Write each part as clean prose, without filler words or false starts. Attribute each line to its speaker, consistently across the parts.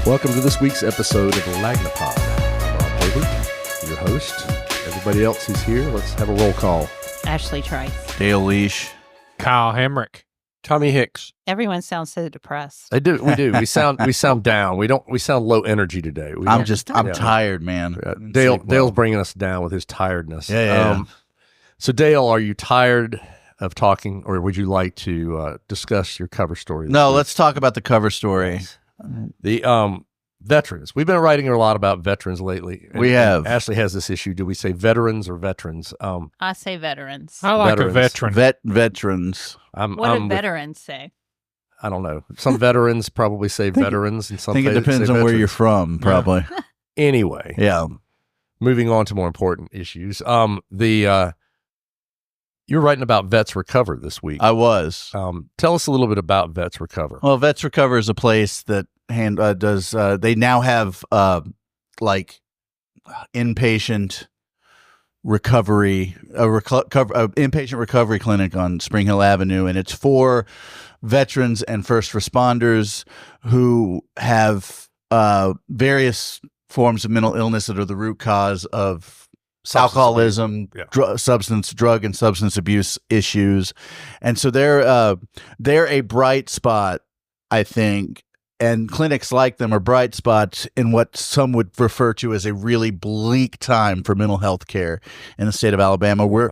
Speaker 1: Welcome to this week's episode of Lagnapod. I'm Rob Holbert, your host. Everybody else who's here, let's have a roll call.
Speaker 2: Ashley Trice.
Speaker 3: Dale Leash.
Speaker 4: Kyle Hemrick.
Speaker 5: Tommy Hicks.
Speaker 2: Everyone sounds so depressed.
Speaker 1: We do. We sound down. We sound low energy today.
Speaker 3: I'm tired, man.
Speaker 1: Dale's bringing us down with his tiredness.
Speaker 3: Yeah.
Speaker 1: So Dale, are you tired of talking, or would you like to discuss your cover story?
Speaker 3: No, let's talk about the cover story.
Speaker 1: The veterans. We've been writing a lot about veterans lately.
Speaker 3: We have.
Speaker 1: Ashley has this issue. Do we say veterans or veterans?
Speaker 2: I say veterans.
Speaker 4: I like
Speaker 1: Veterans.
Speaker 4: a veteran.
Speaker 3: Veterans.
Speaker 2: What do veterans say?
Speaker 1: I don't know. Some veterans probably say veterans, and some
Speaker 3: I think it depends
Speaker 1: say
Speaker 3: on where
Speaker 1: veterans.
Speaker 3: you're from, probably.
Speaker 1: Anyway,
Speaker 3: Yeah.
Speaker 1: moving on to more important issues. You're writing about Vets Recover this week.
Speaker 3: I was.
Speaker 1: Tell us a little bit about Vets Recover.
Speaker 3: Well, Vets Recover is a place that does. They now have like inpatient recovery, inpatient recovery clinic on Spring Hill Avenue, and it's for veterans and first responders who have various forms of mental illness that are the root cause of alcoholism, drug and substance abuse issues. And so they're a bright spot, I think, and clinics like them are bright spots in what some would refer to as a really bleak time for mental health care in the state of Alabama. We're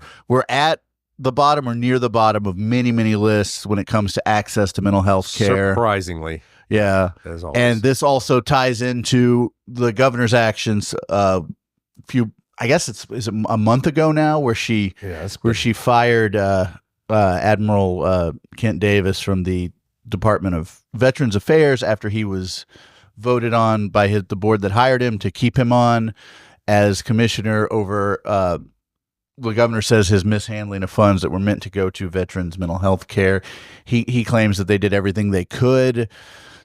Speaker 3: at the bottom or near the bottom of many, many lists when it comes to access to mental health care.
Speaker 1: Surprisingly.
Speaker 3: Yeah.
Speaker 1: As always.
Speaker 3: And this also ties into the governor's actions I guess is it a month ago now, where she fired Admiral Kent Davis from the Department of Veterans Affairs after he was voted on by the board that hired him to keep him on as commissioner over the governor says his mishandling of funds that were meant to go to veterans' mental health care. He claims that they did everything they could.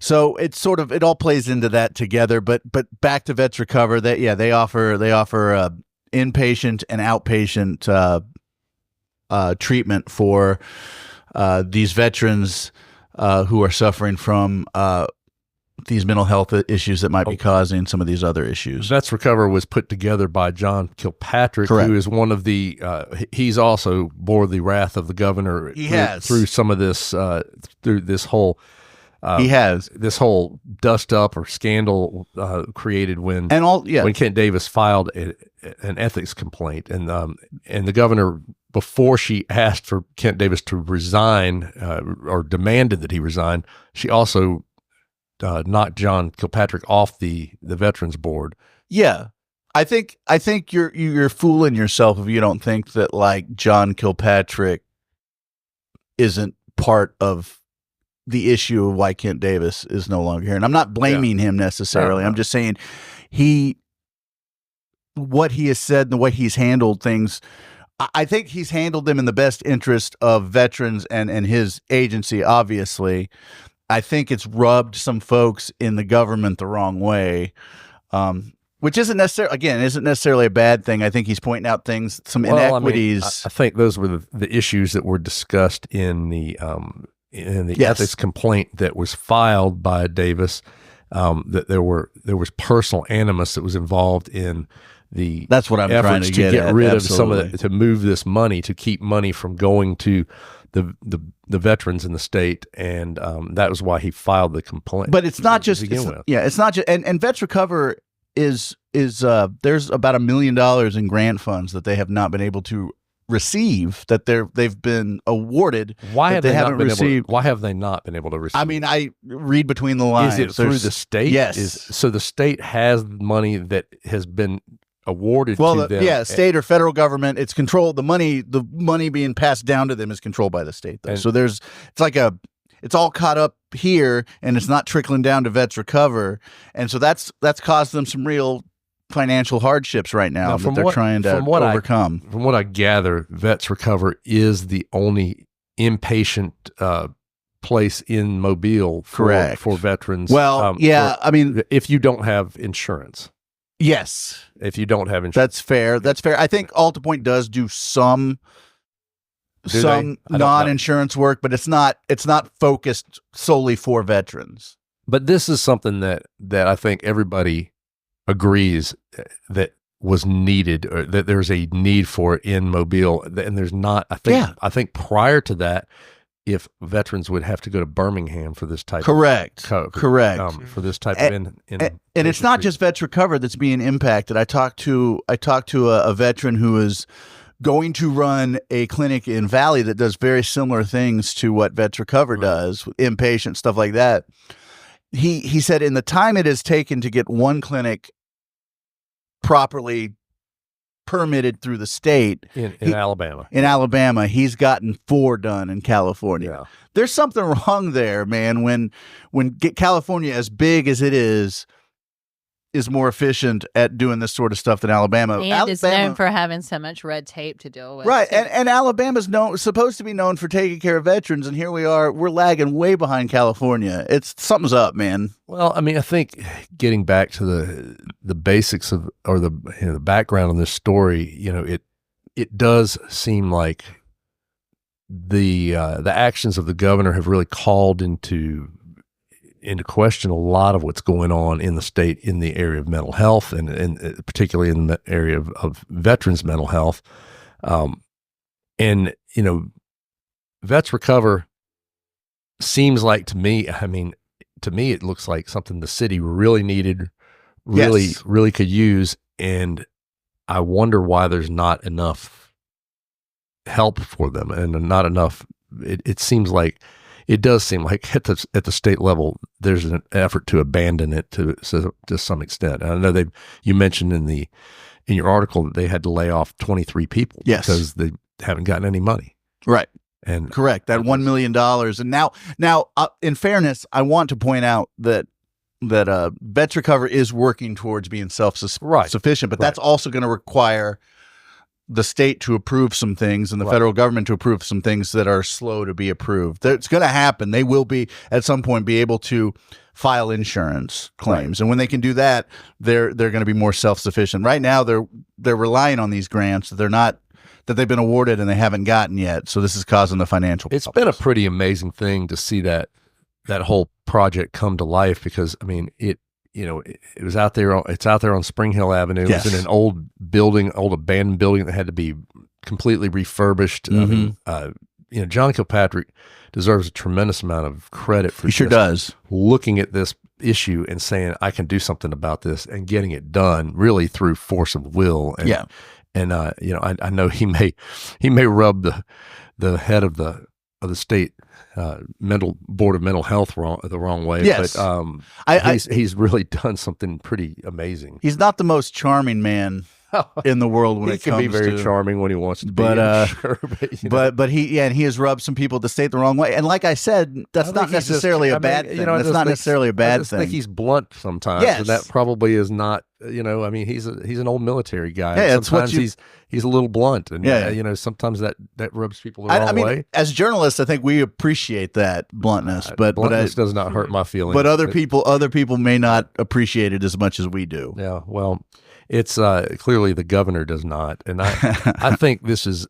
Speaker 3: So it's it all plays into that together. But back to Vets Recover, they offer inpatient and outpatient treatment for these veterans who are suffering from these mental health issues that might be causing some of these other issues.
Speaker 1: Vets Recover was put together by John Kilpatrick,
Speaker 3: Correct.
Speaker 1: who is one of the. He's also bore the wrath of the governor. Through some of this through this whole.
Speaker 3: He has
Speaker 1: this whole dust up or scandal created when Kent Davis filed an ethics complaint, and the governor, before she asked for Kent Davis to resign or demanded that he resign, she also knocked John Kilpatrick off the Veterans Board.
Speaker 3: Yeah. I think you're fooling yourself if you don't think that like John Kilpatrick isn't part of the issue of why Kent Davis is no longer here. And I'm not blaming him necessarily. I'm just saying what he has said and the way he's handled things, I think he's handled them in the best interest of veterans and his agency, obviously. I think it's rubbed some folks in the government the wrong way, which isn't necessarily a bad thing. I think he's pointing out some inequities.
Speaker 1: I think those were the issues that were discussed in the ethics complaint that was filed by Davis, that there was personal animus that was involved in the
Speaker 3: that's what I'm trying to
Speaker 1: get rid of some of to move this money, to keep money from going to the veterans in the state, and that was why he filed the complaint.
Speaker 3: But it's not just it's not just and Vets Recover is there's about $1 million in grant funds that they have not been able to receive, that they've been awarded.
Speaker 1: Why have
Speaker 3: they haven't received?
Speaker 1: Why have they not been able to receive?
Speaker 3: I mean, I read between the lines.
Speaker 1: Is it through the state?
Speaker 3: Yes.
Speaker 1: So the state has money that has been awarded to them.
Speaker 3: Yeah, state or federal government. It's controlled. The money being passed down to them is controlled by the state, though. So it's all caught up here, and it's not trickling down to Vets Recover, and so that's caused them some real financial hardships right now that they're trying to overcome.
Speaker 1: From what I gather, Vets Recover is the only inpatient place in Mobile for veterans.
Speaker 3: Well, I mean,
Speaker 1: if you don't have insurance.
Speaker 3: Yes.
Speaker 1: If you don't have insurance.
Speaker 3: That's fair. That's fair. I think Altipoint does do some non-insurance work, but it's not focused solely for veterans.
Speaker 1: But this is something that I think everybody agrees that was needed, or that there's a need for it in Mobile, and there's not. I think prior to that, if veterans would have to go to Birmingham for this type
Speaker 3: correct
Speaker 1: of for this type of
Speaker 3: and it's not just VetRecover that's being impacted. I talked to a veteran who is going to run a clinic in Valley that does very similar things to what VetRecover does, inpatient stuff like that. He said in the time it has taken to get one clinic properly permitted through the state
Speaker 1: in Alabama.
Speaker 3: In Alabama, he's gotten 4 done in California.
Speaker 1: Yeah.
Speaker 3: There's something wrong there, man. When California, as big as it is more efficient at doing this sort of stuff than Alabama.
Speaker 2: And is known for having so much red tape to deal with.
Speaker 3: Right. And Alabama's supposed to be known for taking care of veterans, and here we are, we're lagging way behind California. Something's up, man.
Speaker 1: Well, I mean, I think getting back to the basics of, or the background on this story, it does seem like the actions of the governor have really called into question a lot of what's going on in the state in the area of mental health, and particularly in the area of veterans' mental health. VetRecover seems like, to me, it looks like something the city really needed, really could use. And I wonder why there's not enough help for them, and not enough. It does seem like at the state level, there's an effort to abandon it to some extent. And I know you mentioned in your article that they had to lay off 23 people because they haven't gotten any money.
Speaker 3: Right.
Speaker 1: And
Speaker 3: correct, that $1 million. And now, in fairness, I want to point out that VetRecover is working towards being self-sufficient, but that's also going to require the state to approve some things and the federal government to approve some things that are slow to be approved. It's going to happen. They will be at some point be able to file insurance claims, and when they can do that, they're going to be more self-sufficient. Right now, they're relying on these grants that they've been awarded and they haven't gotten yet. So this is causing the financial problems.
Speaker 1: It's been a pretty amazing thing to see that whole project come to life, because I mean it was out there. It's out there on Spring Hill Avenue. Yes. It was in an old abandoned building that had to be completely refurbished. Mm-hmm. John Kilpatrick deserves a tremendous amount of credit for looking at this issue and saying, I can do something about this, and getting it done really through force of will. And, I know he may rub the head of the state board of mental health the wrong way.
Speaker 3: Yes.
Speaker 1: But he's really done something pretty amazing.
Speaker 3: He's not the most charming man in the world when it comes to.
Speaker 1: He can be very charming when he wants to be.
Speaker 3: But he has rubbed some people at the state the wrong way. And like I said, that's not necessarily a bad thing. That's not necessarily a bad thing.
Speaker 1: I think he's blunt sometimes.
Speaker 3: Yes.
Speaker 1: And that probably is not, he's an old military guy.
Speaker 3: Yeah,
Speaker 1: sometimes he's a little blunt, and sometimes that rubs people the wrong way.
Speaker 3: As journalists, I think we appreciate that bluntness, but
Speaker 1: bluntness does not hurt my feelings.
Speaker 3: But other people may not appreciate it as much as we do.
Speaker 1: Yeah, well, it's clearly the governor does not, and I think this is,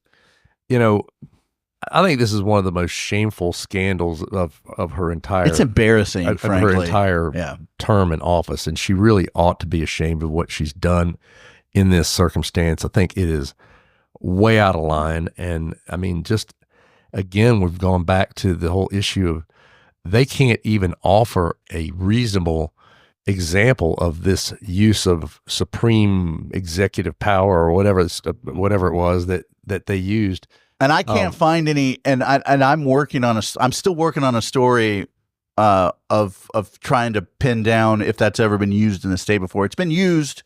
Speaker 1: I think this is one of the most shameful scandals of her entire.
Speaker 3: It's embarrassing, frankly.
Speaker 1: Her entire term in office, and she really ought to be ashamed of what she's done in this circumstance. I think it is way out of line, and I mean, just again, we've gone back to the whole issue of they can't even offer a reasonable example of this use of supreme executive power or whatever it was that they used.
Speaker 3: And I can't find any. And I'm still working on a story of trying to pin down if that's ever been used in the state before. It's been used.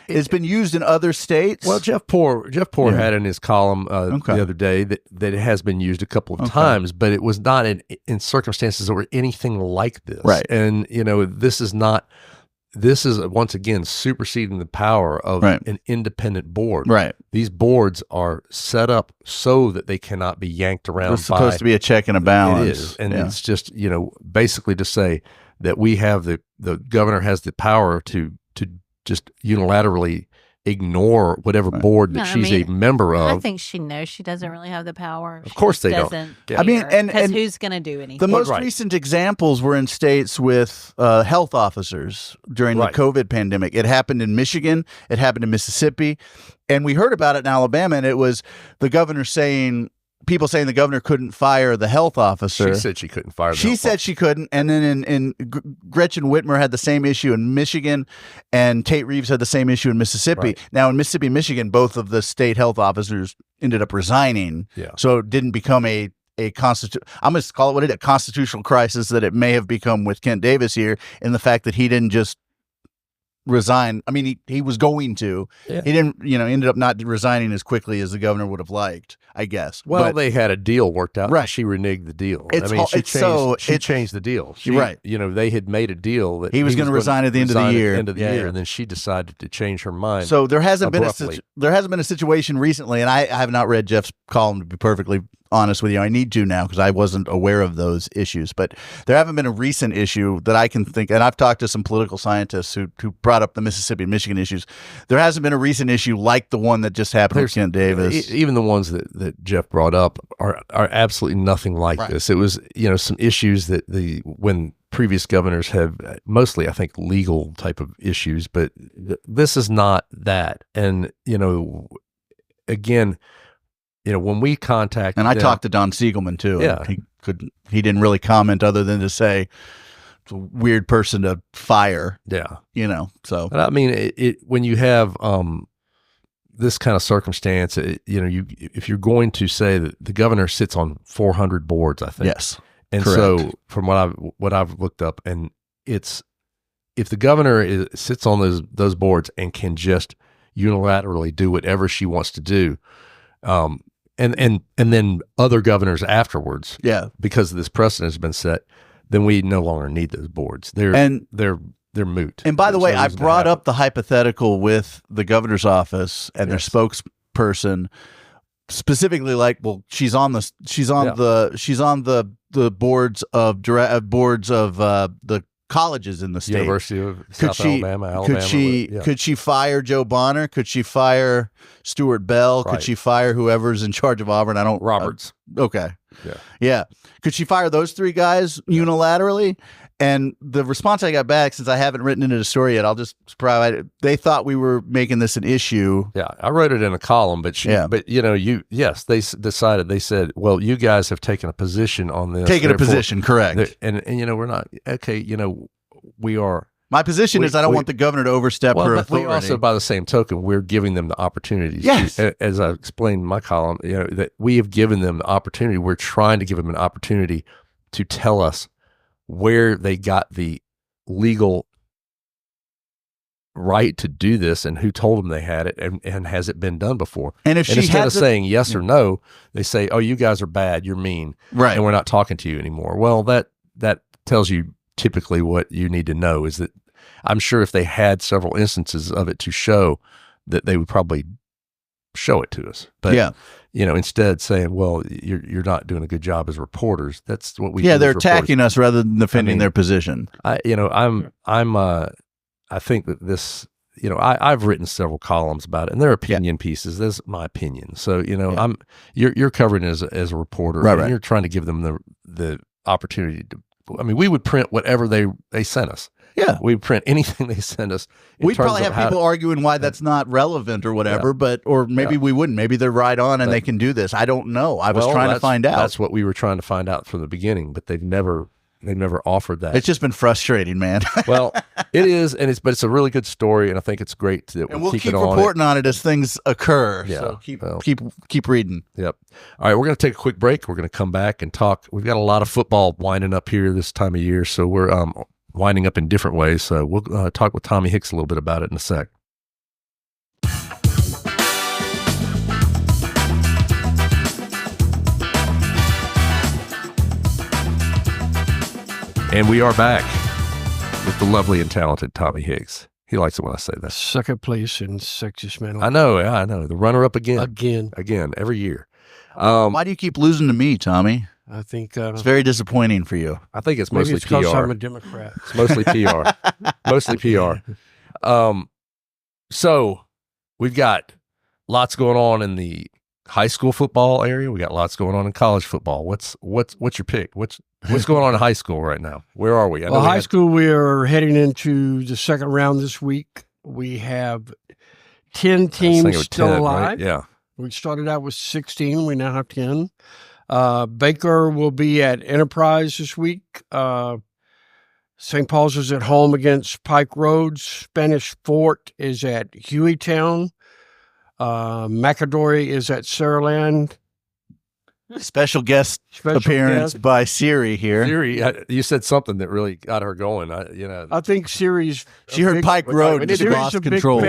Speaker 3: It's been used in other states.
Speaker 1: Well, Jeff Poore had in his column the other day that it has been used a couple of times, but it was not in circumstances that were anything like this.
Speaker 3: Right.
Speaker 1: And this is once again superseding the power of an independent board.
Speaker 3: Right.
Speaker 1: These boards are set up so that they cannot be yanked around.
Speaker 3: It's supposed to be a check and a balance.
Speaker 1: It is. And it's just, basically to say that we have the governor has the power to just unilaterally ignore whatever board that she's a member of.
Speaker 2: I think she knows she doesn't really have the power.
Speaker 1: Of course they don't.
Speaker 3: I mean, and
Speaker 2: who's going to do anything?
Speaker 3: The most recent examples were in states with health officers during the COVID pandemic. It happened in Michigan. It happened in Mississippi. And we heard about it in Alabama, and it was the governor saying, people saying the governor couldn't fire the health officer.
Speaker 1: She said she couldn't fire the
Speaker 3: She said she couldn't. And then in Gretchen Whitmer had the same issue in Michigan, and Tate Reeves had the same issue in Mississippi. Right. Now, in Mississippi and Michigan, both of the state health officers ended up resigning. Yeah. So it didn't become I'm going to call it what it is, a constitutional crisis that it may have become with Kent Davis here, in the fact that he didn't just resign. I mean, he was going to. Yeah. He didn't, ended up not resigning as quickly as the governor would have liked, I guess.
Speaker 1: Well, they had a deal worked out. Right. She reneged the deal. She changed the deal. They had made a deal that
Speaker 3: he was going to resign at the end of the year.
Speaker 1: And then she decided to change her mind.
Speaker 3: So there hasn't been a situation recently, and I have not read Jeff's column, to be perfectly honest with you. I need to now because I wasn't aware of those issues, but there haven't been a recent issue that I can think, and I've talked to some political scientists who brought up the Mississippi and Michigan issues. There hasn't been a recent issue like the one that just happened with Kent Davis.
Speaker 1: Even the ones that Jeff brought up are absolutely nothing like this. It was, some issues that when previous governors have mostly, I think, legal type of issues, but this is not that. And, again, when we contacted
Speaker 3: I talked to Don Siegelman too. Yeah, he didn't really comment other than to say it's a weird person to fire.
Speaker 1: Yeah,
Speaker 3: So
Speaker 1: but I mean, when you have this kind of circumstance, if you're going to say that the governor sits on 400 boards, I think
Speaker 3: yes,
Speaker 1: and correct. So from what I've looked up, and it's if the governor sits on those boards and can just unilaterally do whatever she wants to do. And then other governors afterwards, because this precedent has been set, then we no longer need those boards. They're moot.
Speaker 3: And by the way, I brought up the hypothetical with the governor's office and their spokesperson, specifically like, well, she's on the boards of the colleges in the state.
Speaker 1: University of South Alabama.
Speaker 3: Could she fire Joe Bonner? Could she fire Stuart Bell? Right. Could she fire whoever's in charge of Auburn?
Speaker 1: Roberts.
Speaker 3: Okay. Yeah. Could she fire those three guys unilaterally? And the response I got back, since I haven't written it in a story yet, I'll just provide it. They thought we were making this an issue.
Speaker 1: Yeah, I wrote it in a column, but they decided. They said, "Well, you guys have taken a position on this."
Speaker 3: Correct.
Speaker 1: And we're not okay. We are.
Speaker 3: My position is I don't want the governor to overstep her authority.
Speaker 1: We also, by the same token, we're giving them the opportunities.
Speaker 3: Yes.
Speaker 1: As I explained in my column, that we have given them the opportunity. We're trying to give them an opportunity to tell us where they got the legal right to do this and who told them they had it, and has it been done before.
Speaker 3: And
Speaker 1: instead of saying yes or no, they say, "Oh, you guys are bad, you're mean,
Speaker 3: right,
Speaker 1: and we're not talking to you anymore." Well, that tells you typically what you need to know is that I'm sure if they had several instances of it to show, that they would probably show it to us. But instead saying, "Well, you're not doing a good job as reporters." That's what we.
Speaker 3: Yeah, they're attacking us rather than defending their position.
Speaker 1: I think that this. I've written several columns about it, and they're opinion pieces. That's my opinion. So you're covering it as a reporter,
Speaker 3: right,
Speaker 1: and you're trying to give them the opportunity to. I mean, we would print whatever they sent us.
Speaker 3: Yeah,
Speaker 1: we print anything they send us.
Speaker 3: We'd probably have people arguing why that's not relevant or whatever, or maybe we wouldn't. Maybe they're right on and they can do this. I don't know. I was trying to find out.
Speaker 1: That's what we were trying to find out from the beginning, but they've never offered that.
Speaker 3: It's just been frustrating, man.
Speaker 1: Well, it is, but it's a really good story, and I think it's great that
Speaker 3: we'll keep reporting on it as things occur.
Speaker 1: Yeah,
Speaker 3: so keep reading.
Speaker 1: Yep. All right, we're going to take a quick break. We're going to come back and talk. We've got a lot of football winding up here this time of year, so we're winding up in different ways. So we'll talk with Tommy Hicks a little bit about it in a sec. And we are back with the lovely and talented Tommy Hicks. He likes it when I say that.
Speaker 4: Second place in Sexiest Man.
Speaker 1: I know. The runner-up again.
Speaker 4: Again,
Speaker 1: every year.
Speaker 3: Why do you keep losing to me, Tommy?
Speaker 4: I think
Speaker 3: it's very disappointing for you.
Speaker 1: I think it's mostly PR.
Speaker 4: Because I'm a Democrat.
Speaker 1: It's mostly PR. Mostly PR. So we've got lots going on in the high school football area. We got lots going on in college football. What's your pick? What's going on in high school right now? Where are we?
Speaker 4: High school, we are heading into the second round this week. We have 10 teams still
Speaker 1: 10,
Speaker 4: alive.
Speaker 1: Right? Yeah.
Speaker 4: We started out with 16. We now have 10. Baker will be at Enterprise this week. St. Paul's is at home against Pike Road. Spanish Fort is at Hueytown. McAdory is at Saraland.
Speaker 3: Special guest appearance by Siri here.
Speaker 1: Siri, you said something that really got her going.
Speaker 4: I think Siri's.
Speaker 3: She heard Pike Road and she lost control.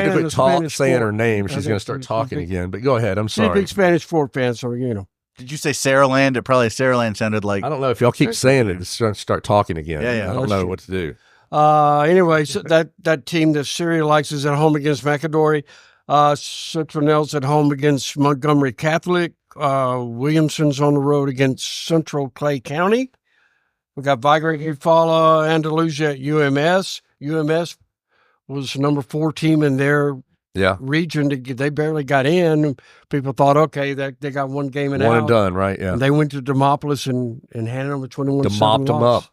Speaker 1: Saying her name, she's going to start talking again. But go ahead. I'm sorry.
Speaker 4: She's a big Spanish Fort fan, so
Speaker 3: Did you say Saraland? It probably Saraland sounded like.
Speaker 1: I don't know if y'all keep saying it. It's going to start talking again.
Speaker 3: Yeah.
Speaker 1: I don't know what to do.
Speaker 4: Anyway, so that team that Siri likes is at home against McAdory. Citronel's at home against Montgomery Catholic. Williamson's on the road against Central Clay County. We got Vigrant Eufaula, Andalusia at UMS. UMS was the number 4 team in their region. They barely got in. People thought, okay, they got one game and
Speaker 1: one and done, right? Yeah.
Speaker 4: And they went to Demopolis and handed them a 21-7
Speaker 1: mopped them up.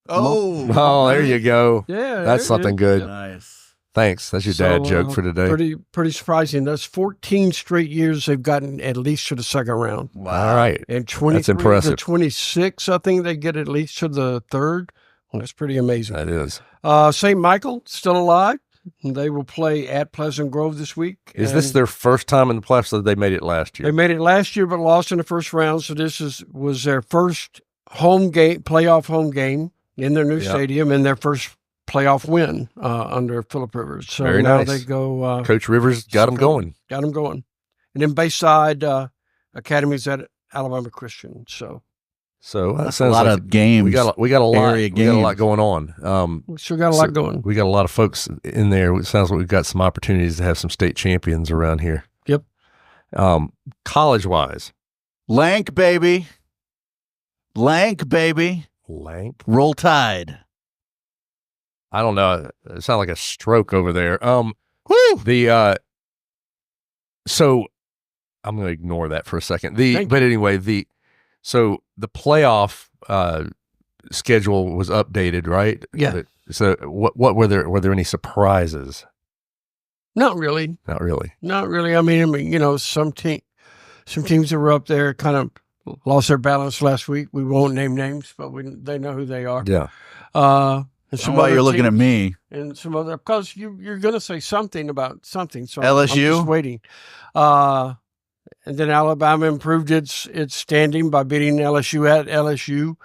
Speaker 3: Oh,
Speaker 1: there you go.
Speaker 4: Yeah,
Speaker 1: that's something good.
Speaker 3: Nice.
Speaker 1: Thanks. That's your dad joke for today.
Speaker 4: Pretty surprising. That's 14 straight years they've gotten at least to the second round.
Speaker 1: Wow. All right.
Speaker 4: And 23
Speaker 1: that's impressive.
Speaker 4: to 26, I think they get at least to the third. Well, that's pretty amazing.
Speaker 1: That is.
Speaker 4: St. Michael, still alive. They will play at Pleasant Grove this week.
Speaker 1: Is this their first time in the playoffs, or they made it last year?
Speaker 4: They made it last year, but lost in the first round. So this was their first playoff home game in their new stadium, and their first playoff win under Phillip Rivers. So
Speaker 1: very
Speaker 4: now
Speaker 1: nice.
Speaker 4: they go.
Speaker 1: Coach Rivers got them going.
Speaker 4: Got them going. And then Bayside Academy's at Alabama Christian. So
Speaker 1: that sounds
Speaker 3: a lot
Speaker 1: like
Speaker 3: of games.
Speaker 1: We got a lot going on.
Speaker 4: We still got a lot going.
Speaker 1: We got a lot of folks in there. It sounds like we've got some opportunities to have some state champions around here.
Speaker 4: Yep.
Speaker 1: College wise,
Speaker 3: Lank baby. Roll Tide.
Speaker 1: I don't know. It sounded like a stroke over there. So I'm going to ignore that for a second. But anyway, so the playoff schedule was updated, right?
Speaker 4: Yeah.
Speaker 1: So what were there any surprises?
Speaker 4: Not really.
Speaker 1: Not really.
Speaker 4: I mean, some teams that were up there kind of lost their balance last week. We won't name names, but they know who they are.
Speaker 1: Yeah.
Speaker 3: That's why you're looking at me.
Speaker 4: And some other, because you're going to say something about something. So
Speaker 3: LSU?
Speaker 4: I'm just waiting. And then Alabama improved its standing by beating LSU at LSU.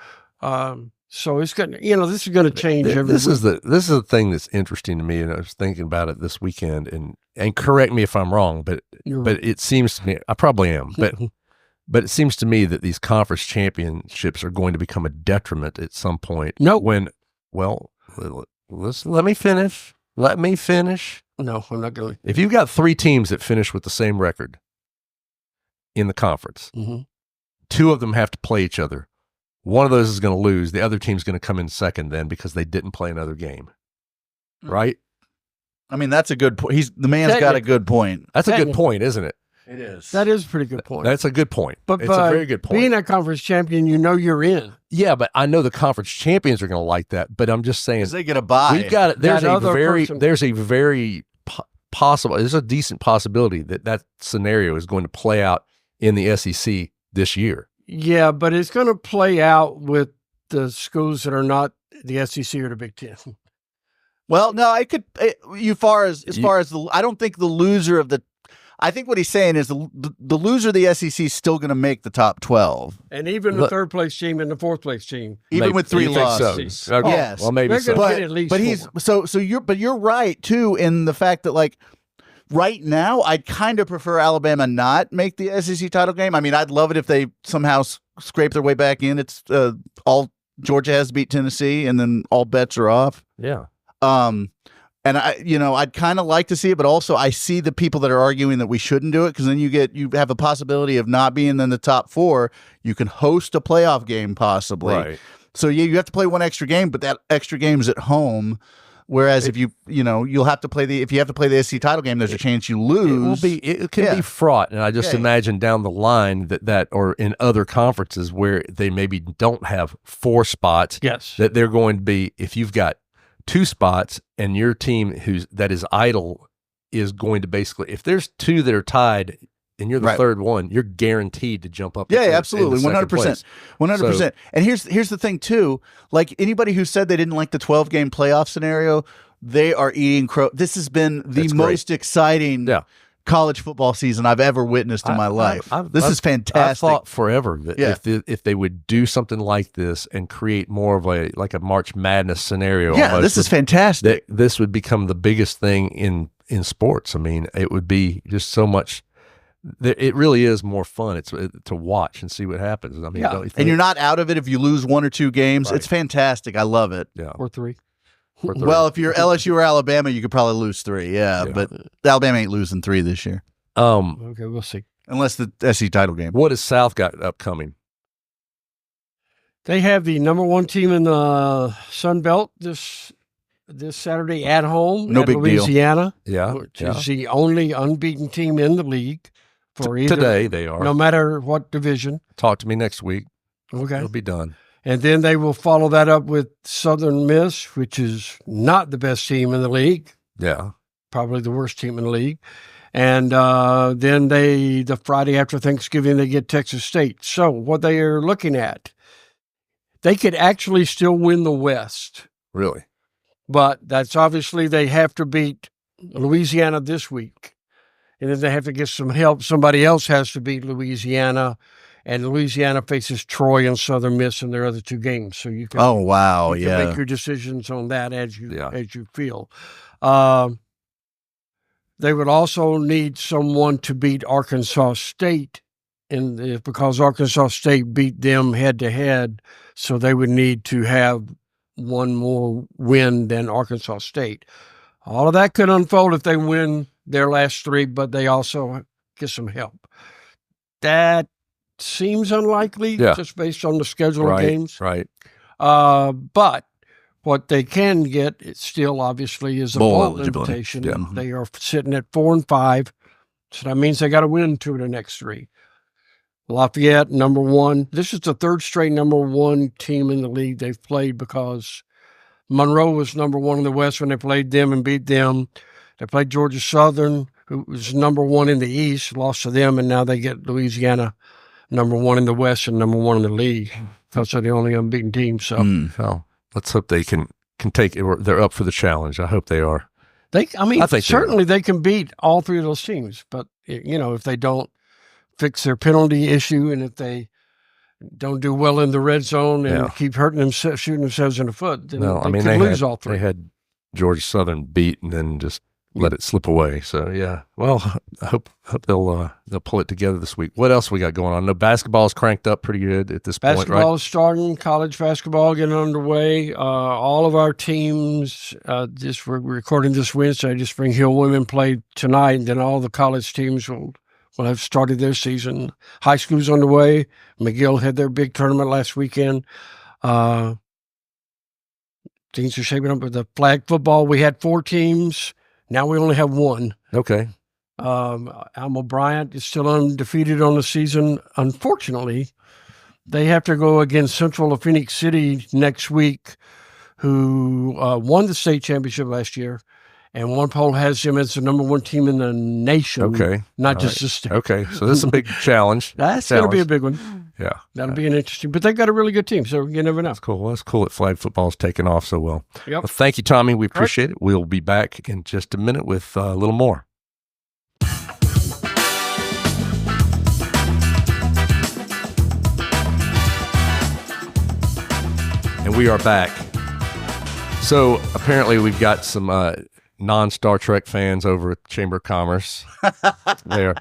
Speaker 4: So it's going to, this is going to change every week.
Speaker 1: This is the thing that's interesting to me, and I was thinking about it this weekend. And correct me if I'm wrong, but it seems to me I probably am, but it seems to me that these conference championships are going to become a detriment at some point.
Speaker 4: No,
Speaker 1: let me finish.
Speaker 4: No, I'm not going to.
Speaker 1: If you've got 3 teams that finish with the same record in the conference, 2 of them have to play each other. One of those is going to lose. The other team's going to come in second then because they didn't play another game. Right?
Speaker 3: I mean, that's a good point. The man's got a good point.
Speaker 1: That's a good point, isn't it?
Speaker 3: It is.
Speaker 4: That is a pretty good point.
Speaker 1: That's a good point.
Speaker 4: But
Speaker 1: it's a very good point.
Speaker 4: Being a conference champion, you're in.
Speaker 1: Yeah, but I know the conference champions are going to like that. But I'm just saying,
Speaker 3: they get a bye.
Speaker 1: We've got it. There's a decent possibility that scenario is going to play out in the SEC this year.
Speaker 4: Yeah, but it's going to play out with the schools that are not the SEC or the Big Ten.
Speaker 3: Well, no, I could. As far as I don't think the loser of the. I think what he's saying is the loser of the SEC is still going to make the top 12,
Speaker 4: and even the third place team and the fourth place team,
Speaker 3: even with 3 losses.
Speaker 1: So? Okay.
Speaker 3: Yes,
Speaker 1: well, maybe so.
Speaker 3: But you're right too in the fact that like right now I'd kind of prefer Alabama not make the SEC title game. I mean, I'd love it if they somehow scrape their way back in. It's all Georgia has to beat Tennessee, and then all bets are off.
Speaker 1: Yeah.
Speaker 3: And I'd kind of like to see it, but also I see the people that are arguing that we shouldn't do it because then you have a possibility of not being in the top 4. You can host a playoff game possibly.
Speaker 1: Right.
Speaker 3: So you have to play one extra game, but that extra game is at home. Whereas if you'll have to play if you have to play the SEC title game, there's a chance you lose.
Speaker 1: It can be fraught, and I just imagine down the line that or in other conferences where they maybe don't have 4 spots.
Speaker 4: Yes,
Speaker 1: that they're going to be, if you've got 2 spots and your team that is idle is going to basically, if there's 2 that are tied and you're the third one, you're guaranteed to jump up.
Speaker 3: Yeah, absolutely. 100%. 100%. And here's the thing too, like anybody who said they didn't like the 12-game playoff scenario, they are eating crow. This has been the most exciting college football season I've ever witnessed in my life. This is fantastic.
Speaker 1: I thought forever that if they would do something like this and create more of a March Madness scenario.
Speaker 3: Yeah, this is fantastic.
Speaker 1: This would become the biggest thing in sports. I mean, it would be just so much. It really is more fun. It's to watch and see what happens. I mean,
Speaker 3: and you're not out of it if you lose 1 or 2 games. Right. It's fantastic. I love it.
Speaker 1: Yeah,
Speaker 4: or 3.
Speaker 3: Well, if you're LSU or Alabama, you could probably lose 3. Yeah, but Alabama ain't losing 3 this year.
Speaker 4: Okay, we'll see.
Speaker 3: Unless the SEC title game.
Speaker 1: What has South got upcoming?
Speaker 4: They have the number 1 team in the Sun Belt this Saturday at home.
Speaker 3: No
Speaker 4: at
Speaker 3: big
Speaker 4: Louisiana.
Speaker 3: Deal.
Speaker 1: Yeah,
Speaker 4: which is the only unbeaten team in the league.
Speaker 1: Today they are.
Speaker 4: No matter what division.
Speaker 1: Talk to me next week.
Speaker 4: Okay.
Speaker 1: It'll be done.
Speaker 4: And then they will follow that up with Southern Miss, which is not the best team in the league.
Speaker 1: Yeah.
Speaker 4: Probably the worst team in the league. And then the Friday after Thanksgiving, they get Texas State. So what they are looking at, they could actually still win the West.
Speaker 1: Really?
Speaker 4: But that's obviously they have to beat Louisiana this week. And then they have to get some help. Somebody else has to beat Louisiana, and Louisiana faces Troy and Southern Miss in their other 2 games. So you can make your decisions on that as you feel. They would also need someone to beat Arkansas State, because Arkansas State beat them head to head. So they would need to have 1 more win than Arkansas State. All of that could unfold if they win their last 3, but they also get some help. That seems unlikely just based on the schedule of games.
Speaker 1: Right.
Speaker 4: But what they can get still obviously is a bowl invitation.
Speaker 1: Yeah.
Speaker 4: They are sitting at 4-5. So that means they got to win 2 of the next 3. Lafayette, number 1. This is the 3rd straight number 1 team in the league they've played, because Monroe was number 1 in the West when they played them and beat them. They played Georgia Southern, who was number 1 in the East, lost to them, and now they get Louisiana, number 1 in the West and number 1 in the league. Because they're the only unbeaten team. So,
Speaker 1: let's hope they can take it. They're up for the challenge. I hope they are.
Speaker 4: I think certainly they can beat all 3 of those teams. But if they don't fix their penalty issue, and if they don't do well in the red zone and keep shooting themselves in the foot, then they could lose all 3.
Speaker 1: They had Georgia Southern beat and then just let it slip away. So well, I hope they'll pull it together this week. What else we got going on? I know basketball's cranked up pretty good at this point, right?
Speaker 4: Basketball is starting. College basketball getting underway. All of our teams. We're recording this Wednesday. Spring Hill women played tonight, and then all the college teams will have started their season. High school's underway. McGill had their big tournament last weekend. Things are shaping up with the flag football. We had 4 teams. Now we only have 1.
Speaker 1: Okay.
Speaker 4: Alma Bryant is still undefeated on the season. Unfortunately, they have to go against Central of Phoenix City next week, who won the state championship last year. And one poll has them as the number 1 team in the nation.
Speaker 1: Okay.
Speaker 4: Not just the state.
Speaker 1: Okay. So this is a big challenge.
Speaker 4: That's going to be a big one.
Speaker 1: Yeah.
Speaker 4: That'll be an interesting, but they've got a really good team, so you never know.
Speaker 1: That's cool. Well, that's cool that flag football's taken off so well.
Speaker 4: Yep.
Speaker 1: Well, thank you, Tommy. We appreciate it. We'll be back in just a minute with a little more. And we are back. So apparently we've got some non-Star Trek fans over at Chamber of Commerce. They're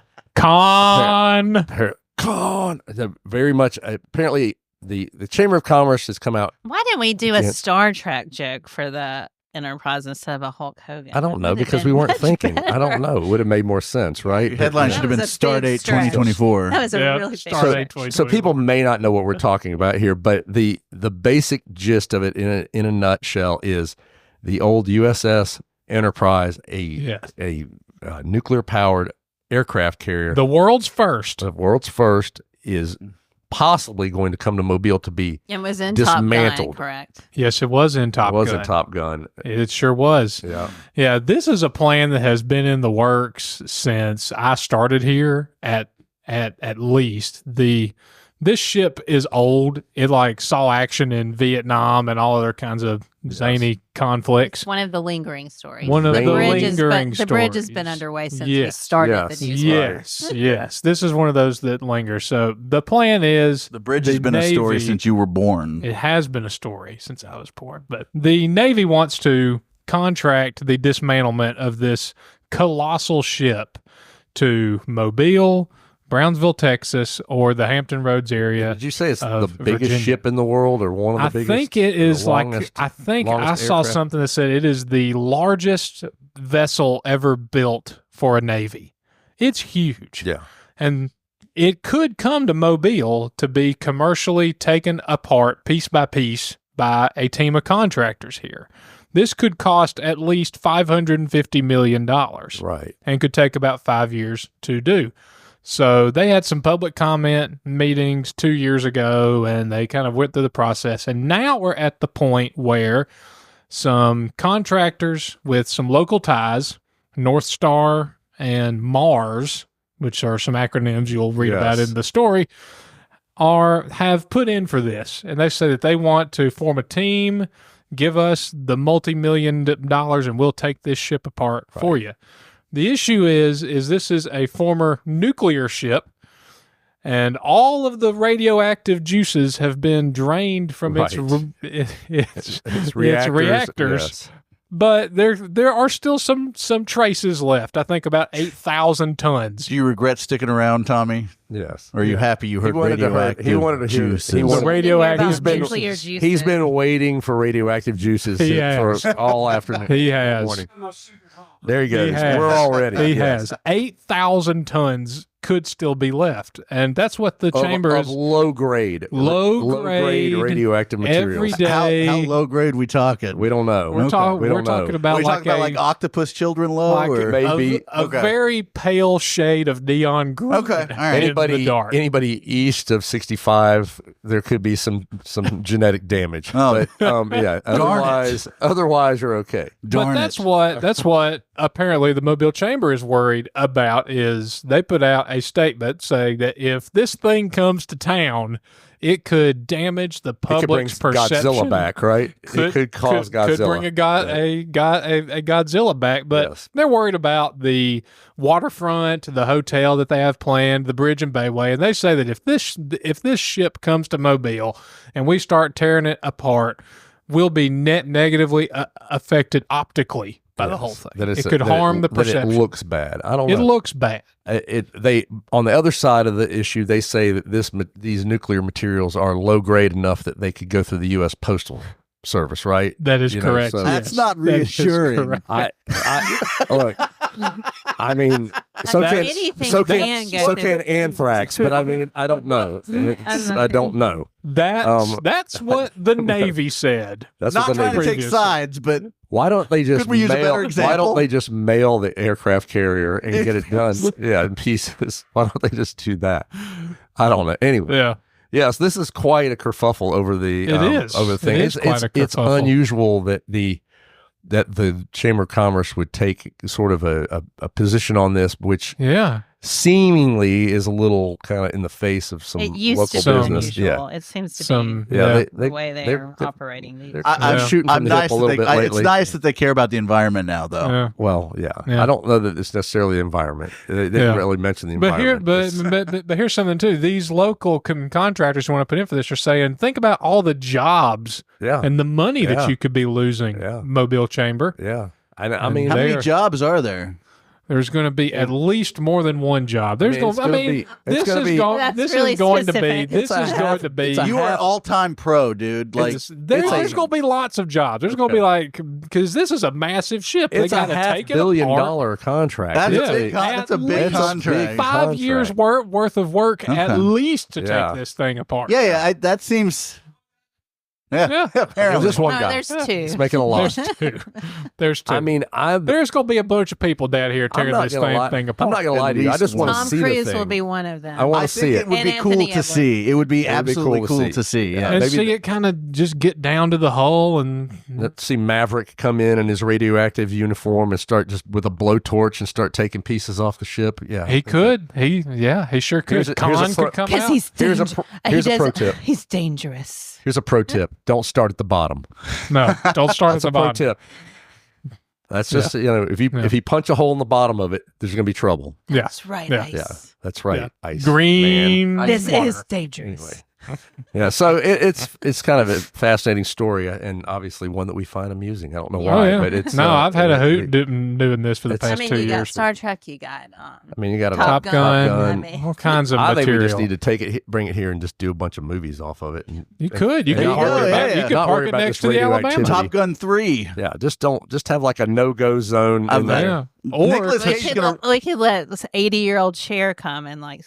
Speaker 1: very much apparently the Chamber of Commerce has come out.
Speaker 2: Why didn't we do a Star Trek joke for the Enterprise instead of a Hulk Hogan?
Speaker 1: I don't know, because we weren't thinking. I don't know. It would have made more sense, right?
Speaker 3: Your headline should have been Stardate 2024.
Speaker 2: That was a really big
Speaker 5: Stardate 2024.
Speaker 1: So people may not know what we're talking about here, but the basic gist of it in a nutshell is the old USS Enterprise, a nuclear-powered aircraft carrier.
Speaker 5: The world's first.
Speaker 1: The world's first is possibly going to come to Mobile to be
Speaker 2: It was in
Speaker 1: dismantled.
Speaker 2: Top Gun, correct?
Speaker 5: Yes, it was in Top Gun.
Speaker 1: It was in Top Gun.
Speaker 5: It sure was.
Speaker 1: Yeah.
Speaker 5: Yeah, this is a plan that has been in the works since I started here at least. This ship is old. It like saw action in Vietnam and all other kinds of zany conflicts.
Speaker 2: One of the lingering stories.
Speaker 5: One of the lingering stories.
Speaker 2: The bridge has been underway since we started the news.
Speaker 5: Yes. This is one of those that linger. So the plan is
Speaker 3: the bridge has been a story since you were born.
Speaker 5: It has been a story since I was born. But the Navy wants to contract the dismantlement of this colossal ship to Mobile, Brownsville, Texas, or the Hampton Roads area.
Speaker 1: Did you say it's the biggest
Speaker 5: Virginia.
Speaker 1: ship in the world, or one of the biggest?
Speaker 5: I think it is I saw something that said it is the largest vessel ever built for a Navy. It's huge.
Speaker 1: Yeah.
Speaker 5: And it could come to Mobile to be commercially taken apart piece by piece by a team of contractors here. This could cost at least $550 million.
Speaker 1: Right.
Speaker 5: And could take about 5 years to do. So they had some public comment meetings 2 years ago, and they kind of went through the process. And now we're at the point where some contractors with some local ties, North Star and Mars, which are some acronyms you'll read about in the story, have put in for this. And they say that they want to form a team, give us the multi-million dollars, and we'll take this ship apart for you. The issue is this is a former nuclear ship, and all of the radioactive juices have been drained from its reactors.
Speaker 1: Yes.
Speaker 5: But there are still some traces left. I think about 8,000 tons.
Speaker 3: Do you regret sticking around, Tommy?
Speaker 1: Yes.
Speaker 3: Or are you happy you heard radioactive?
Speaker 1: He wanted to hear
Speaker 3: juices?
Speaker 1: He's been waiting for radioactive juices for all afternoon.
Speaker 5: He has.
Speaker 1: Morning. There he goes. We're all ready.
Speaker 5: He has. 8,000 tons could still be left. And that's what the chamber is.
Speaker 1: Low grade radioactive materials.
Speaker 5: Every day.
Speaker 3: How low grade we talking?
Speaker 1: We don't know.
Speaker 5: We're talking about
Speaker 3: like octopus children low?
Speaker 5: Like
Speaker 1: maybe
Speaker 5: a very pale shade of neon green.
Speaker 3: Okay. All right.
Speaker 1: Anybody east of 65, there could be some genetic damage. But otherwise you're okay.
Speaker 5: But that's what apparently the Mobile Chamber is worried about. Is they put out a statement saying that if this thing comes to town, it could damage the public's perception.
Speaker 1: Godzilla back, right? It could cause Godzilla.
Speaker 5: Could bring a Godzilla back, but they're worried about the waterfront, the hotel that they have planned, the bridge and Bayway, and they say that if this ship comes to Mobile and we start tearing it apart, we'll be negatively affected optically by the whole thing. It could harm the perception.
Speaker 1: It looks bad. I don't know.
Speaker 5: It looks bad.
Speaker 1: They on the other side of the issue, they say that these nuclear materials are low grade enough that they could go through the U.S. Postal Service, right?
Speaker 5: That is correct.
Speaker 3: That's not reassuring.
Speaker 1: Look, I mean, so can anthrax, but I mean, I don't know. I don't know.
Speaker 5: That's what the Navy said.
Speaker 3: That's not trying to take sides, but
Speaker 1: why don't they just
Speaker 3: use a better example?
Speaker 1: Why don't they just mail the aircraft carrier and get it done? In pieces. Why don't they just do that? I don't know. Anyway.
Speaker 5: Yeah.
Speaker 1: Yes, this is quite a kerfuffle over the thing. It's unusual that the Chamber of Commerce would take sort of a position on this, which seemingly is a little kind of in the face of some local business.
Speaker 2: Yeah, it seems to be the way they're operating these.
Speaker 3: I'm shooting from the hip a little bit lately. It's nice that they care about the environment now, though.
Speaker 5: Yeah.
Speaker 1: Well, I don't know that it's necessarily the environment. They didn't really mention the environment.
Speaker 5: But here's something too. These local contractors who want to put in for this are saying, think about all the jobs and the money that you could be losing. Mobile Chamber.
Speaker 1: Yeah, I mean,
Speaker 3: how many jobs are there?
Speaker 5: There's going to be at least more than one job. This is going to be.
Speaker 3: You are all-time pro, dude. Like
Speaker 5: there's going to be lots of jobs. There's going to be because this is a massive ship.
Speaker 1: It's a $500 million contract.
Speaker 3: That's a big contract.
Speaker 5: 5 years worth of work at least to take this thing apart.
Speaker 3: Yeah. That seems Yeah.
Speaker 1: There's just one guy.
Speaker 2: There's two.
Speaker 1: It's making a lot.
Speaker 5: There's two.
Speaker 1: I mean,
Speaker 5: there's going to be a bunch of people down here tearing this thing apart.
Speaker 1: I'm not going to lie to you. I just want to
Speaker 2: Tom
Speaker 1: see
Speaker 2: Cruise
Speaker 1: the thing.
Speaker 2: will be one of them.
Speaker 1: I want to see it.
Speaker 3: It would
Speaker 2: And
Speaker 3: be cool
Speaker 2: Anthony
Speaker 3: to
Speaker 2: Edwards.
Speaker 3: see. It would be
Speaker 1: It would be
Speaker 3: absolutely
Speaker 1: cool to
Speaker 3: cool to see.
Speaker 1: Yeah.
Speaker 3: Yeah.
Speaker 5: And
Speaker 1: maybe
Speaker 5: see it kind of just get down to the hull and
Speaker 1: Let's see Maverick come in his radioactive uniform and start just with a blowtorch and start taking pieces off the ship. Yeah,
Speaker 5: he could. He sure could.
Speaker 1: Here's a
Speaker 5: Khan
Speaker 1: pro-
Speaker 5: could come
Speaker 2: Because
Speaker 5: out.
Speaker 2: he's
Speaker 1: Here's a
Speaker 2: dangerous.
Speaker 1: pro tip.
Speaker 2: He's dangerous.
Speaker 1: Here's a pro tip: don't start at the bottom.
Speaker 5: No, don't start at
Speaker 1: That's
Speaker 5: the
Speaker 1: a pro
Speaker 5: bottom.
Speaker 1: tip. That's just if you punch a hole in the bottom of it, there's going to be trouble.
Speaker 5: Yeah.
Speaker 2: That's right,
Speaker 5: Yeah.
Speaker 2: Ice.
Speaker 1: Yeah, that's right.
Speaker 5: Yeah.
Speaker 1: Ice,
Speaker 5: Green.
Speaker 1: man.
Speaker 2: This
Speaker 5: water.
Speaker 2: is dangerous.
Speaker 1: Anyway. Yeah, so it's kind of a fascinating story and obviously one that we find amusing. I don't know why,
Speaker 5: Oh, yeah.
Speaker 1: but it's
Speaker 5: I've had a hoot doing this for the
Speaker 1: it's-
Speaker 5: past
Speaker 2: I mean,
Speaker 5: 2
Speaker 2: you got
Speaker 5: years.
Speaker 2: Star Trek, you got
Speaker 1: I mean, you got a
Speaker 2: Top Gun. I mean,
Speaker 5: all kinds of
Speaker 1: I think
Speaker 5: material.
Speaker 1: we just need to take it, bring it here, and just do a bunch of movies off of it. And,
Speaker 5: You could. You
Speaker 1: and
Speaker 5: could
Speaker 1: not
Speaker 5: park
Speaker 1: worry
Speaker 5: it,
Speaker 1: about-
Speaker 5: you could
Speaker 1: not
Speaker 5: park
Speaker 1: worry
Speaker 5: it
Speaker 1: about
Speaker 5: next
Speaker 1: this
Speaker 5: to the Alabama.
Speaker 1: radioactivity.
Speaker 3: Top Gun 3.
Speaker 1: Yeah, just have like a no-go zone in there.
Speaker 5: Yeah. Or
Speaker 3: Nicolas
Speaker 2: we
Speaker 3: Cage is
Speaker 2: could,
Speaker 3: gonna.
Speaker 2: we could let this 80-year-old chair come and like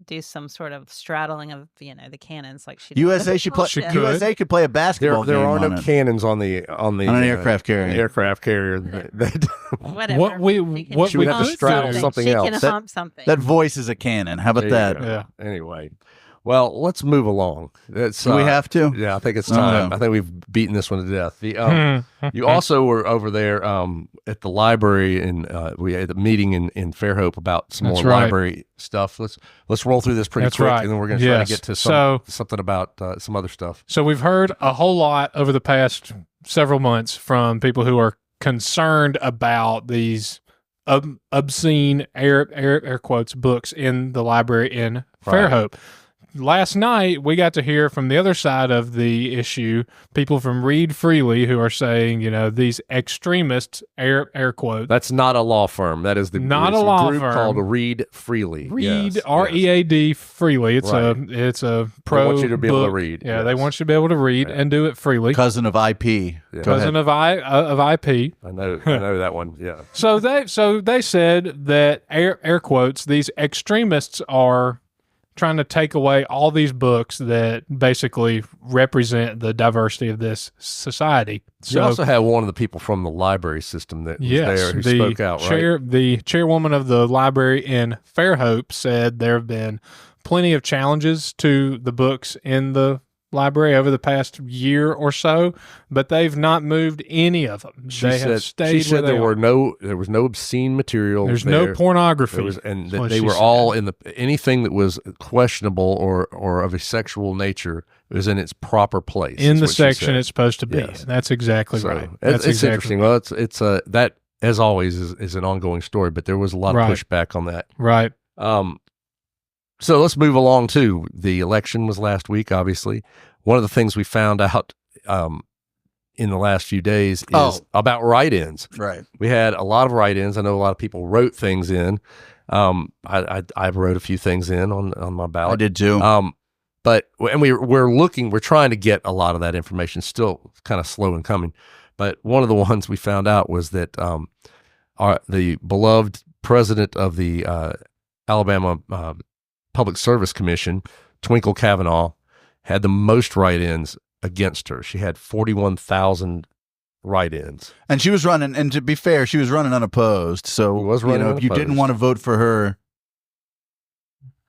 Speaker 2: do some sort of straddling of the cannons like she did.
Speaker 3: USA should play.
Speaker 5: She could.
Speaker 3: USA could play a basketball
Speaker 1: There
Speaker 3: game
Speaker 1: are no
Speaker 3: on it.
Speaker 1: cannons on the
Speaker 3: on an aircraft carrier.
Speaker 1: Aircraft carrier. That
Speaker 2: Whatever.
Speaker 5: What we-
Speaker 2: She can
Speaker 5: what
Speaker 1: She would have to
Speaker 2: hump
Speaker 1: straddle something
Speaker 2: She
Speaker 1: else.
Speaker 2: can
Speaker 3: That-
Speaker 2: hump something.
Speaker 3: That voice is a cannon. How about
Speaker 1: there you
Speaker 3: that?
Speaker 1: go.
Speaker 5: Yeah.
Speaker 1: Anyway, well, let's move along. It's,
Speaker 3: Do we have to?
Speaker 1: Yeah, I think it's time.
Speaker 3: no.
Speaker 1: I think we've beaten this one to death. The you also were over there at the library, and we had a meeting in Fairhope about some
Speaker 5: That's
Speaker 1: more
Speaker 5: right.
Speaker 1: library stuff. Let's roll through this pretty
Speaker 5: That's
Speaker 1: quick,
Speaker 5: right.
Speaker 1: and then we're going to try to
Speaker 5: Yes.
Speaker 1: get to
Speaker 5: So-
Speaker 1: something about some other stuff.
Speaker 5: So we've heard a whole lot over the past several months from people who are concerned about these obscene air quotes books in the library in
Speaker 1: Right.
Speaker 5: Fairhope. Last night, we got to hear from the other side of the issue, people from Read Freely who are saying, these extremists, air quotes,
Speaker 1: That's not a law firm. That is
Speaker 5: Not
Speaker 1: it's
Speaker 5: a law
Speaker 1: group
Speaker 5: firm.
Speaker 1: called Read Freely.
Speaker 5: Read
Speaker 1: Yes,
Speaker 5: READ freely. It's
Speaker 1: Right.
Speaker 5: a pro.
Speaker 1: They want you to be able to
Speaker 5: book.
Speaker 1: read,
Speaker 5: Yeah, they
Speaker 1: yes.
Speaker 5: want you to be able to read and do it freely.
Speaker 3: Cousin of IP.
Speaker 1: Yeah.
Speaker 3: Go
Speaker 5: Cousin
Speaker 3: ahead.
Speaker 5: of IP.
Speaker 1: I know that one. Yeah.
Speaker 5: So they said that air quotes, these extremists are trying to take away all these books that basically represent the diversity of this society.
Speaker 1: You also had one of the people from the library system that was there who spoke out, right?
Speaker 5: The chairwoman of the library in Fairhope said there have been plenty of challenges to the books in the library over the past year or so, but they've not moved any of them. They have stayed
Speaker 1: she said
Speaker 5: where they are.
Speaker 1: there was no obscene material.
Speaker 5: There's
Speaker 1: there.
Speaker 5: no pornography.
Speaker 1: There was, and
Speaker 5: That's what
Speaker 1: they
Speaker 5: she
Speaker 1: were
Speaker 5: said.
Speaker 1: all in anything that was questionable or of a sexual nature was in its proper place.
Speaker 5: in
Speaker 1: is
Speaker 5: the
Speaker 1: what she
Speaker 5: section
Speaker 1: said.
Speaker 5: it's supposed to be.
Speaker 1: Yes.
Speaker 5: That's exactly
Speaker 1: So,
Speaker 5: right.
Speaker 1: It's,
Speaker 5: That's
Speaker 1: it's interesting. Well, it's that as always is an ongoing story, but there was a lot
Speaker 5: Right.
Speaker 1: of pushback on that.
Speaker 5: right.
Speaker 1: So let's move along to the election was last week. Obviously, one of the things we found out in the last few days is about write-ins.
Speaker 3: Right.
Speaker 1: We had a lot of write-ins. I know a lot of people wrote things in. I wrote a few things in on my ballot.
Speaker 3: I did too.
Speaker 1: But we're trying to get a lot of that information. Still kind of slow in coming. But one of the ones we found out was that the beloved president of the Alabama Public Service Commission, Twinkle Kavanaugh, had the most write-ins against her. She had 41,000 write-ins.
Speaker 3: And she was running, and to be fair, she was running unopposed. So,
Speaker 1: She was running
Speaker 3: if you didn't
Speaker 1: unopposed.
Speaker 3: want to vote for her,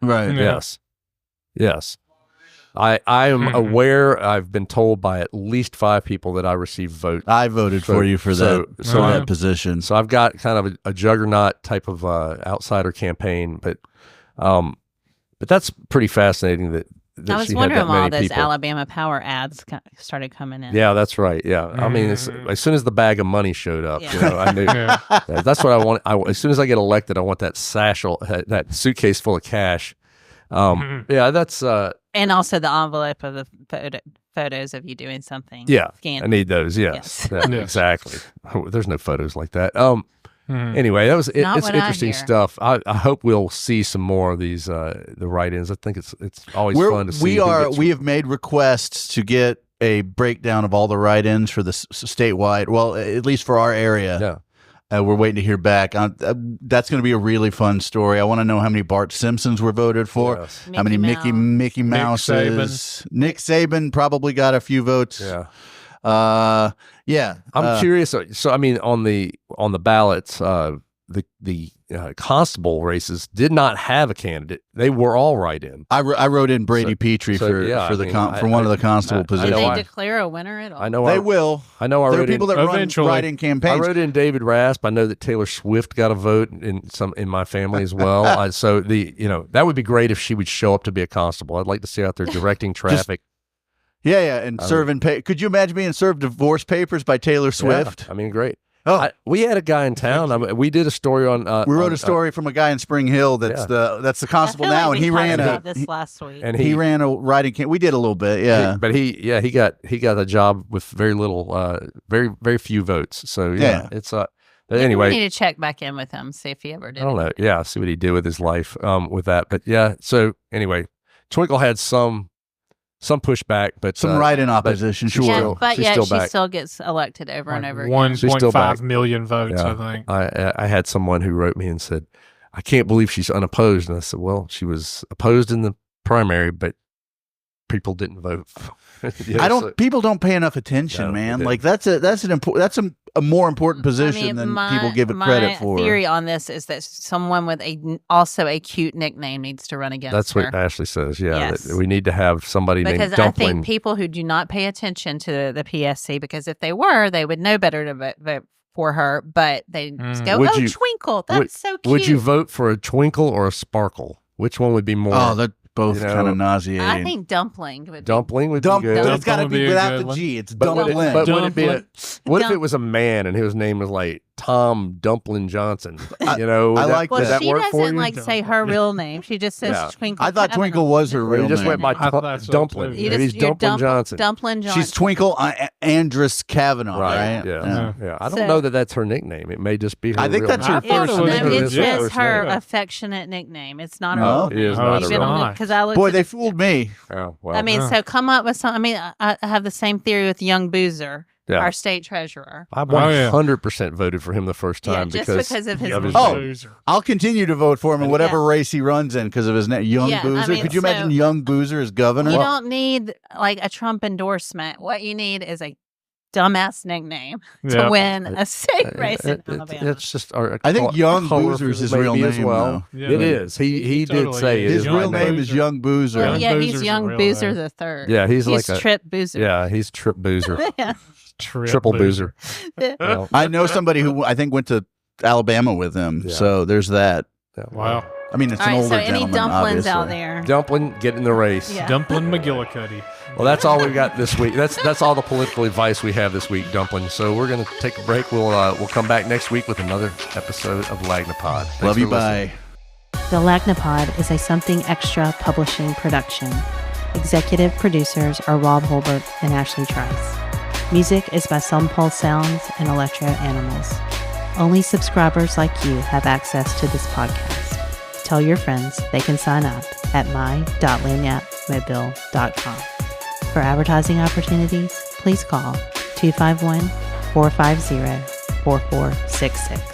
Speaker 3: right.
Speaker 5: Yeah.
Speaker 1: Yes. I am aware. I've been told by at least 5 people that I received votes.
Speaker 3: I voted for you for
Speaker 1: so
Speaker 3: that position.
Speaker 1: So I've got kind of a juggernaut type of outsider campaign, but that's pretty fascinating that
Speaker 2: I was
Speaker 1: she had
Speaker 2: wondering
Speaker 1: that
Speaker 2: why all
Speaker 1: many
Speaker 2: those
Speaker 1: people.
Speaker 2: Alabama Power ads started coming in.
Speaker 1: Yeah, that's right. Yeah, I mean, as soon as the bag of money showed up,
Speaker 2: Yeah.
Speaker 1: I knew
Speaker 5: Yeah.
Speaker 1: that's what I want. As soon as I get elected, I want that satchel, that suitcase full of cash. Yeah, that's
Speaker 2: And also the envelope of the photos of you doing something.
Speaker 1: yeah.
Speaker 2: Scanned.
Speaker 1: I need those. Yes,
Speaker 2: Yes.
Speaker 1: Yeah,
Speaker 5: Yes.
Speaker 1: exactly. There's no photos like that. Anyway, that was
Speaker 2: Not
Speaker 1: it's
Speaker 2: what I
Speaker 1: interesting
Speaker 2: hear.
Speaker 1: stuff. I hope we'll see some more of these the write-ins. I think it's always fun to see.
Speaker 3: We have made requests to get a breakdown of all the write-ins for the statewide. Well, at least for our area.
Speaker 1: Yeah.
Speaker 3: We're waiting to hear back. That's going to be a really fun story. I want to know how many Bart Simpsons were voted for, how many Mickey Mouses. Nick Saban probably got a few votes.
Speaker 1: Yeah. I'm curious. So, I mean, on the ballots, the constable races did not have a candidate. They were all write-in.
Speaker 3: I wrote in Brady Petrie for one of the constable positions.
Speaker 2: Did they declare a winner at all?
Speaker 3: I know they will.
Speaker 1: I know.
Speaker 3: There are people that run write-in campaigns.
Speaker 1: I wrote in David Rasp. I know that Taylor Swift got a vote in my family as well. So that would be great if she would show up to be a constable. I'd like to see her out there directing traffic.
Speaker 3: And serving. Could you imagine being served divorce papers by Taylor Swift?
Speaker 1: Yeah, I mean, great. We had a guy in town. We did a story on.
Speaker 3: We wrote a story from a guy in Spring Hill. That's the constable now, and he ran
Speaker 2: this last week.
Speaker 3: And he ran a writing camp. We did a little bit, yeah.
Speaker 1: But he got a job with very little, very few votes. So it's anyway.
Speaker 2: We need to check back in with him, see if he ever did.
Speaker 1: I don't know. Yeah, see what he did with his life with that. But yeah. So anyway, Twinkle had some pushback, but
Speaker 3: some write-in opposition. Sure,
Speaker 2: but yet she still gets elected over and over again.
Speaker 5: 1.5 million votes. I think.
Speaker 1: I had someone who wrote me and said, "I can't believe she's unopposed." And I said, "Well, she was opposed in the primary, but people didn't vote."
Speaker 3: People don't pay enough attention, man. Like that's a more important position than people give it credit for.
Speaker 2: My theory on this is that someone with also a cute nickname needs to run against her.
Speaker 1: That's what Ashley says. Yeah, that we need to have somebody named Dumpling.
Speaker 2: Because I think people who do not pay attention to the PSC, because if they were, they would know better to vote for her. But they just go, Twinkle, that's so cute.
Speaker 1: Would you vote for a Twinkle or a Sparkle? Which one would be more?
Speaker 3: Oh, that. Both kind of nauseating.
Speaker 2: I think Dumpling would be
Speaker 3: good. It's got to be without the G. It's Dumpling.
Speaker 1: But what if it was a man and his name was like Tom Dumpling Johnson?
Speaker 3: I like that.
Speaker 2: Well, she
Speaker 3: doesn't
Speaker 2: say her real name. She just says Twinkle.
Speaker 3: I thought Twinkle was her real name.
Speaker 1: He just went by Dumpling. He's Dumpling Johnson.
Speaker 2: Dumpling Johnson.
Speaker 3: She's Twinkle Andress Kavanaugh, right?
Speaker 1: Yeah. I don't know that that's her nickname. It may just be her
Speaker 3: I think that's her first
Speaker 2: name. It's just her affectionate nickname. It's not her
Speaker 1: real name. It is not her real name.
Speaker 3: Boy, they fooled me.
Speaker 1: Oh, well.
Speaker 2: I mean, so come up with some. I mean, I have the same theory with Young Boozer, our state treasurer.
Speaker 1: I 100% voted for him the first time
Speaker 2: because of his
Speaker 3: Boozer. I'll continue to vote for him in whatever race he runs in because of his name, Young Boozer. I mean, could you imagine Young Boozer as governor?
Speaker 2: You don't need like a Trump endorsement. What you need is a dumbass nickname to win a state race in Alabama.
Speaker 1: It's just
Speaker 3: I think Young Boozer is his real name as well.
Speaker 1: Yeah, it is. He did say
Speaker 3: his real name is Young Boozer.
Speaker 2: Well, he's Young Boozer the third.
Speaker 1: Yeah, he's like
Speaker 2: Trip Boozer.
Speaker 1: Yeah, he's Trip Boozer. Triple Boozer.
Speaker 3: Well, I know somebody who I think went to Alabama with him. So there's that.
Speaker 5: Wow.
Speaker 3: I mean, it's an older gentleman.
Speaker 2: Any dumplings
Speaker 3: obviously.
Speaker 2: out there?
Speaker 1: Dumpling, get in the race.
Speaker 2: Yeah.
Speaker 5: Dumpling McGillicuddy.
Speaker 1: Well, that's all we got this week. That's all the political advice we have this week, Dumpling. So we're going to take a break. We'll come back next week with another episode of Lagnapod.
Speaker 3: Love you, bye.
Speaker 2: The Lagnapod is a Something Extra publishing production. Executive producers are Rob Holbert and Ashley Trice. Music is by Some Pulse Sounds and Electro Animals. Only subscribers like you have access to this podcast. Tell your friends they can sign up at my.lanyapmobile.com. For advertising opportunities, please call 251-450-4466.